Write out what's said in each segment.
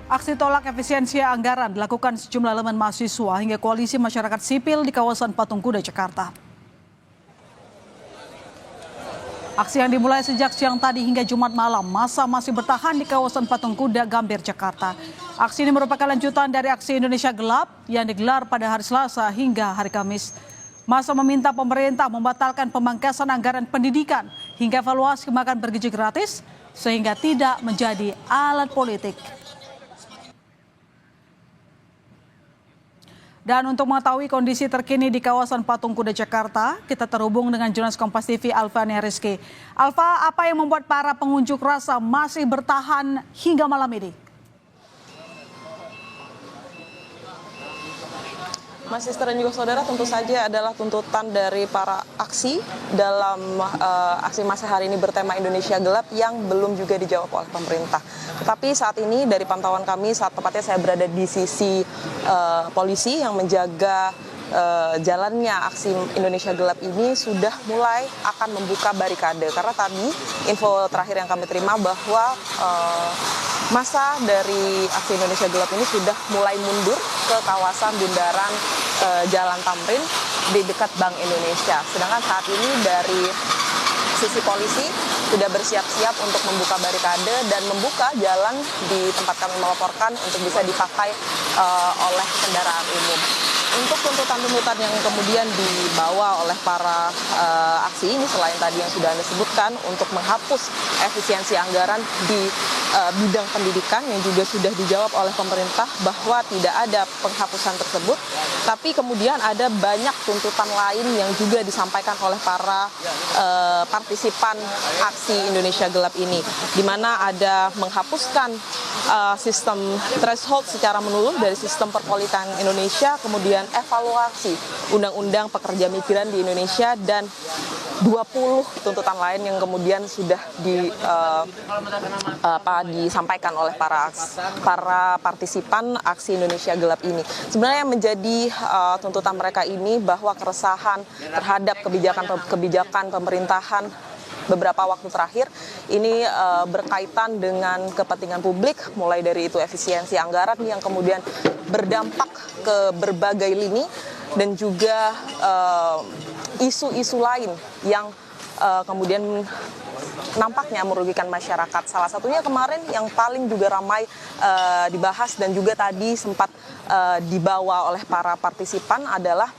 Aksi tolak efisiensi anggaran dilakukan sejumlah elemen mahasiswa hingga koalisi masyarakat sipil di kawasan Patung Kuda, Jakarta. Aksi yang dimulai sejak siang tadi hingga Jumat malam, massa masih bertahan di kawasan Patung Kuda, Gambir, Jakarta. Aksi ini merupakan lanjutan dari aksi Indonesia Gelap yang digelar pada hari Selasa hingga hari Kamis. Massa meminta pemerintah membatalkan pemangkasan anggaran pendidikan hingga evaluasi makan bergizi gratis sehingga tidak menjadi alat politik. Dan untuk mengetahui kondisi terkini di kawasan Patung Kuda, Jakarta, kita terhubung dengan jurnalis Kompas TV Alfa Rizky. Alfa, apa yang membuat para pengunjuk rasa masih bertahan hingga malam ini? Mas Sister dan juga saudara, tentu saja adalah tuntutan dari para aksi dalam aksi massa hari ini bertema Indonesia Gelap yang belum juga dijawab oleh pemerintah. Tetapi saat ini dari pantauan kami, saat tepatnya saya berada di sisi polisi yang menjaga jalannya aksi Indonesia Gelap ini sudah mulai akan membuka barikade. Karena tadi info terakhir yang kami terima bahwa massa dari aksi Indonesia Gelap ini sudah mulai mundur ke kawasan bundaran Jalan Tamrin di dekat Bank Indonesia. Sedangkan saat ini dari sisi polisi sudah bersiap-siap untuk membuka barikade dan membuka jalan di tempat kami melaporkan untuk bisa dipakai oleh kendaraan umum. Untuk tuntutan-tuntutan yang kemudian dibawa oleh para aksi ini, selain tadi yang sudah Anda sebutkan, untuk menghapus efisiensi anggaran di bidang pendidikan yang juga sudah dijawab oleh pemerintah bahwa tidak ada penghapusan tersebut, tapi kemudian ada banyak tuntutan lain yang juga disampaikan oleh para partisipan aksi Indonesia Gelap ini, di mana ada menghapuskan sistem threshold secara menyeluruh dari sistem perpolitikan Indonesia, kemudian evaluasi undang-undang pekerja migran di Indonesia, dan 20 tuntutan lain yang kemudian sudah disampaikan oleh para partisipan aksi Indonesia Gelap ini. Sebenarnya yang menjadi tuntutan mereka ini bahwa keresahan terhadap kebijakan pemerintahan beberapa waktu terakhir ini berkaitan dengan kepentingan publik, mulai dari itu efisiensi anggaran yang kemudian berdampak ke berbagai lini, dan juga isu-isu lain yang kemudian nampaknya merugikan masyarakat. Salah satunya kemarin yang paling juga ramai dibahas dan juga tadi sempat dibawa oleh para partisipan adalah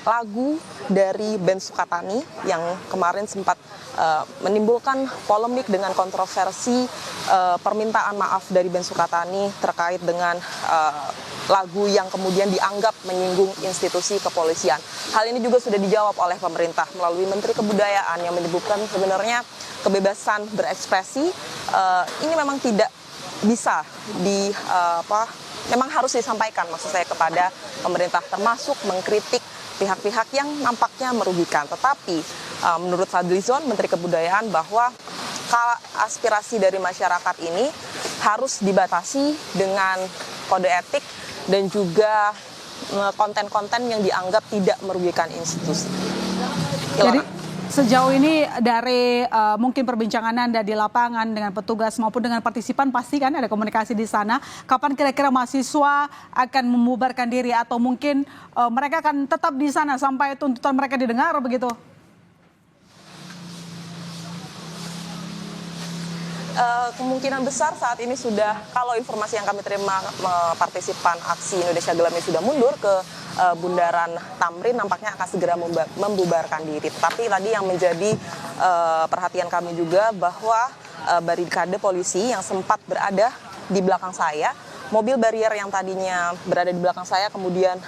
lagu dari band Sukatani yang kemarin sempat menimbulkan polemik dengan kontroversi permintaan maaf dari band Sukatani terkait dengan lagu yang kemudian dianggap menyinggung institusi kepolisian. Hal ini juga sudah dijawab oleh pemerintah melalui Menteri Kebudayaan yang menyebutkan sebenarnya kebebasan berekspresi ini memang tidak bisa memang harus disampaikan, maksud saya, kepada pemerintah, termasuk mengkritik pihak-pihak yang nampaknya merugikan. Tetapi menurut Fadlizon, Menteri Kebudayaan, bahwa aspirasi dari masyarakat ini harus dibatasi dengan kode etik dan juga konten-konten yang dianggap tidak merugikan institusi. Jadi sejauh ini dari mungkin perbincangan Anda di lapangan dengan petugas maupun dengan partisipan, pasti kan ada komunikasi di sana. Kapan kira-kira mahasiswa akan membubarkan diri atau mungkin mereka akan tetap di sana sampai tuntutan mereka didengar begitu? Kemungkinan besar saat ini sudah, kalau informasi yang kami terima, partisipan aksi Indonesia Gelap ini sudah mundur ke bundaran Tamrin, nampaknya akan segera membubarkan diri. Tetapi tadi yang menjadi perhatian kami juga bahwa barikade polisi yang sempat berada di belakang saya, mobil barier yang tadinya berada di belakang saya kemudian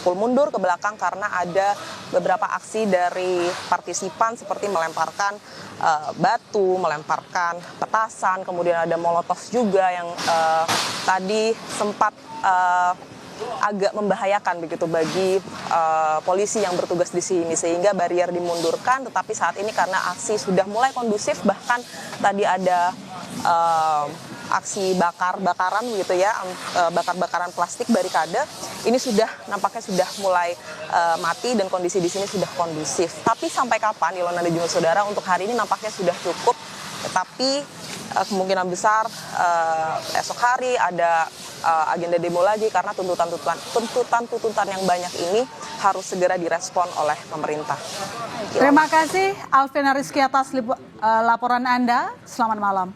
full mundur ke belakang karena ada beberapa aksi dari partisipan seperti melemparkan batu, melemparkan petasan, kemudian ada molotov juga yang tadi sempat agak membahayakan begitu bagi polisi yang bertugas di sini, sehingga barier dimundurkan. Tetapi saat ini karena aksi sudah mulai kondusif, bahkan tadi ada aksi bakar-bakaran gitu ya, bakar-bakaran plastik barikade, ini nampaknya sudah mulai mati dan kondisi di sini sudah kondusif. Tapi sampai kapan, Ilona dan juga saudara, untuk hari ini nampaknya sudah cukup Tetapi kemungkinan besar esok hari ada agenda demo lagi karena tuntutan yang banyak ini harus segera direspon oleh pemerintah. Terima kasih Alvina Rizky atas laporan Anda. Selamat malam.